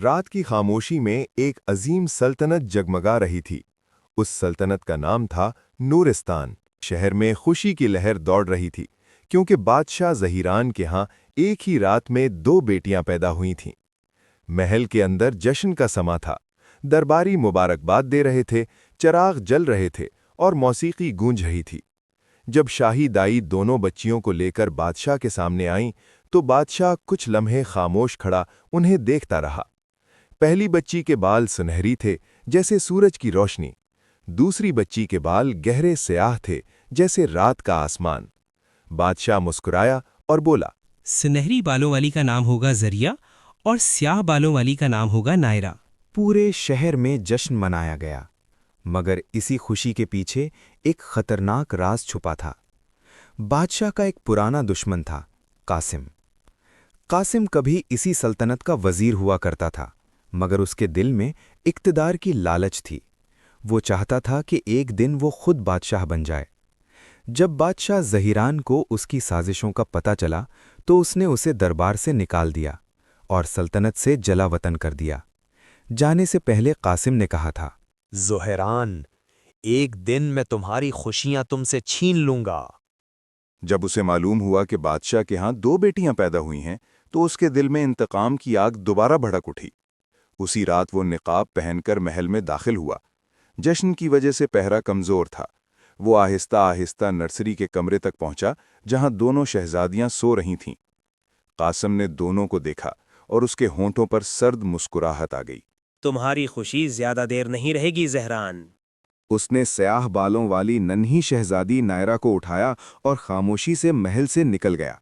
رات کی خاموشی میں ایک عظیم سلطنت جگمگا رہی تھی۔ اس سلطنت کا نام تھا نورستان۔ شہر میں خوشی کی لہر دوڑ رہی تھی کیونکہ بادشاہ زہیران کے ہاں ایک ہی رات میں 2 بیٹیاں پیدا ہوئی تھیں۔ محل کے اندر جشن کا سما تھا۔ درباری مبارکباد دے رہے تھے، چراغ جل رہے تھے اور موسیقی گونج رہی تھی۔ جب شاہی دائی دونوں بچیوں کو لے کر بادشاہ کے سامنے آئیں تو بادشاہ کچھ لمحے خاموش کھڑا انہیں دیکھتا رہا۔ پہلی بچی کے بال سنہری تھے جیسے سورج کی روشنی، دوسری بچی کے بال گہرے سیاہ تھے جیسے رات کا آسمان۔ بادشاہ مسکرایا اور بولا، سنہری بالوں والی کا نام ہوگا زریہ اور سیاہ بالوں والی کا نام ہوگا نائرہ۔ پورے شہر میں جشن منایا گیا، مگر اسی خوشی کے پیچھے ایک خطرناک راز چھپا تھا۔ بادشاہ کا ایک پرانا دشمن تھا، قاسم۔ قاسم کبھی اسی سلطنت کا وزیر ہوا کرتا تھا، مگر اس کے دل میں اقتدار کی لالچ تھی۔ وہ چاہتا تھا کہ ایک دن وہ خود بادشاہ بن جائے۔ جب بادشاہ زہیران کو اس کی سازشوں کا پتہ چلا تو اس نے اسے دربار سے نکال دیا اور سلطنت سے جلا وطن کر دیا۔ جانے سے پہلے قاسم نے کہا تھا، زہیران، ایک دن میں تمہاری خوشیاں تم سے چھین لوں گا۔ جب اسے معلوم ہوا کہ بادشاہ کے ہاں 2 بیٹیاں پیدا ہوئی ہیں تو اس کے دل میں انتقام کی آگ دوبارہ بھڑک اٹھی۔ اسی رات وہ نقاب پہن کر محل میں داخل ہوا۔ جشن کی وجہ سے پہرا کمزور تھا۔ وہ آہستہ آہستہ نرسری کے کمرے تک پہنچا جہاں دونوں شہزادیاں سو رہی تھیں۔ قاسم نے دونوں کو دیکھا اور اس کے ہونٹوں پر سرد مسکراہٹ آ گئی۔ تمہاری خوشی زیادہ دیر نہیں رہے گی زہران۔ اس نے سیاہ بالوں والی ننھی شہزادی نائرہ کو اٹھایا اور خاموشی سے محل سے نکل گیا۔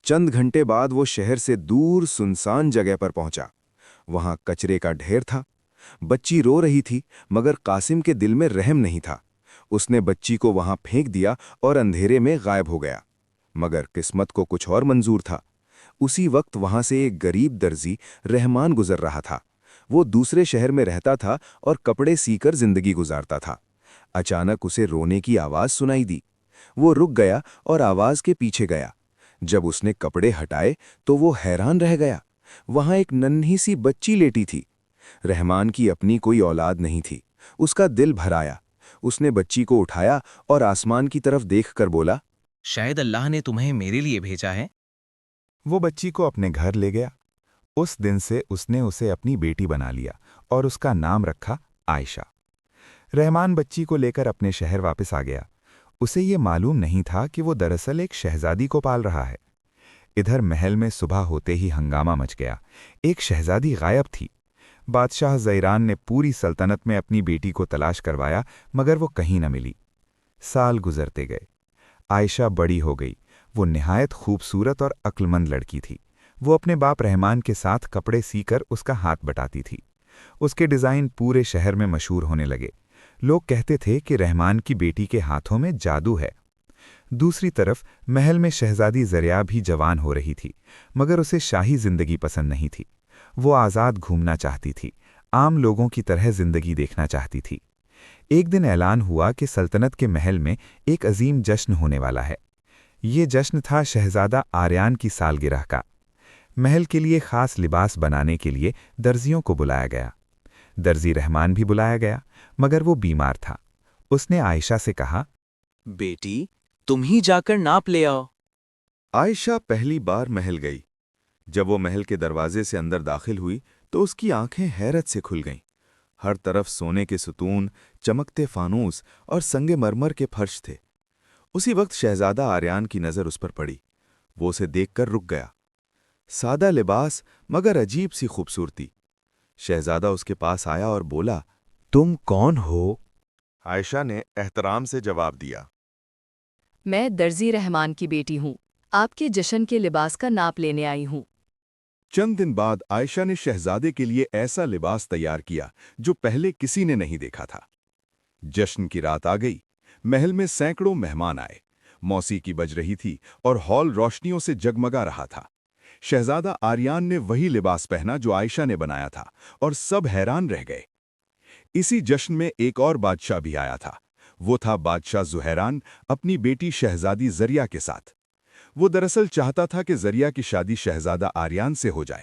چند گھنٹے بعد وہ شہر سے دور سنسان جگہ پر پہنچا۔ وہاں کچرے کا ڈھیر تھا۔ بچی رو رہی تھی مگر قاسم کے دل میں رحم نہیں تھا۔ اس نے بچی کو وہاں پھینک دیا اور اندھیرے میں غائب ہو گیا۔ مگر قسمت کو کچھ اور منظور تھا۔ اسی وقت وہاں سے ایک غریب درزی رحمان گزر رہا تھا۔ وہ دوسرے شہر میں رہتا تھا اور کپڑے سی کر زندگی گزارتا تھا۔ اچانک اسے رونے کی آواز سنائی دی۔ وہ رک گیا اور آواز کے پیچھے گیا۔ جب اس نے کپڑے ہٹائے تو وہ حیران رہ گیا۔ وہاں ایک ننھی سی بچی لیٹی تھی۔ رحمان کی اپنی کوئی اولاد نہیں تھی۔ اس کا دل بھر آیا۔ اس نے بچی کو اٹھایا اور آسمان کی طرف دیکھ کر بولا، شاید اللہ نے تمہیں میرے لیے بھیجا ہے۔ وہ بچی کو اپنے گھر لے گیا۔ اس دن سے اس نے اسے اپنی بیٹی بنا لیا اور اس کا نام رکھا عائشہ۔ رحمان بچی کو لے کر اپنے شہر واپس آ گیا۔ اسے یہ معلوم نہیں تھا کہ وہ دراصل ایک شہزادی کو پال رہا ہے۔ ادھر محل میں صبح ہوتے ہی ہنگامہ مچ گیا۔ ایک شہزادی غائب تھی۔ بادشاہ زہیران نے پوری سلطنت میں اپنی بیٹی کو تلاش کروایا مگر وہ کہیں نہ ملی۔ سال گزرتے گئے۔ عائشہ بڑی ہو گئی۔ وہ نہایت خوبصورت اور عقلمند لڑکی تھی۔ وہ اپنے باپ رحمان کے ساتھ کپڑے سی کر اس کا ہاتھ بٹاتی تھی۔ اس کے ڈیزائن پورے شہر میں مشہور ہونے لگے۔ لوگ کہتے تھے کہ رحمان کی بیٹی کے ہاتھوں میں جادو ہے۔ دوسری طرف محل میں شہزادی زریہ بھی جوان ہو رہی تھی مگر اسے شاہی زندگی پسند نہیں تھی۔ وہ آزاد گھومنا چاہتی تھی، عام لوگوں کی طرح زندگی دیکھنا چاہتی تھی۔ ایک دن اعلان ہوا کہ سلطنت کے محل میں ایک عظیم جشن ہونے والا ہے۔ یہ جشن تھا شہزادہ آریان کی سالگرہ کا۔ محل کے لیے خاص لباس بنانے کے لیے درزیوں کو بلایا گیا۔ درزی رحمان بھی بلایا گیا مگر وہ بیمار تھا۔ اس نے عائشہ سے کہا، بیٹی، تم ہی جا کر ناپ لے آؤ۔ عائشہ پہلی بار محل گئی۔ جب وہ محل کے دروازے سے اندر داخل ہوئی تو اس کی آنکھیں حیرت سے کھل گئیں۔ ہر طرف سونے کے ستون، چمکتے فانوس اور سنگ مرمر کے فرش تھے۔ اسی وقت شہزادہ آریان کی نظر اس پر پڑی۔ وہ اسے دیکھ کر رک گیا۔ سادہ لباس مگر عجیب سی خوبصورتی۔ شہزادہ اس کے پاس آیا اور بولا، تم کون ہو؟ عائشہ نے احترام سے جواب دیا، میں درزی رحمان کی بیٹی ہوں۔ آپ کے جشن کے لباس کا ناپ لینے آئی ہوں۔ چند دن بعد عائشہ نے شہزادے کے لیے ایسا لباس تیار کیا جو پہلے کسی نے نہیں دیکھا تھا۔ جشن کی رات آ گئی۔ محل میں سینکڑوں مہمان آئے۔ موسیقی بج رہی تھی اور ہال روشنیوں سے جگمگا رہا تھا۔ شہزادہ آریان نے وہی لباس پہنا جو عائشہ نے بنایا تھا اور سب حیران رہ گئے۔ اسی جشن میں ایک اور بادشاہ بھی آیا تھا۔ وہ تھا بادشاہ زہیران اپنی بیٹی شہزادی زریہ کے ساتھ۔ وہ دراصل چاہتا تھا کہ زریہ کی شادی شہزادہ آریان سے ہو جائے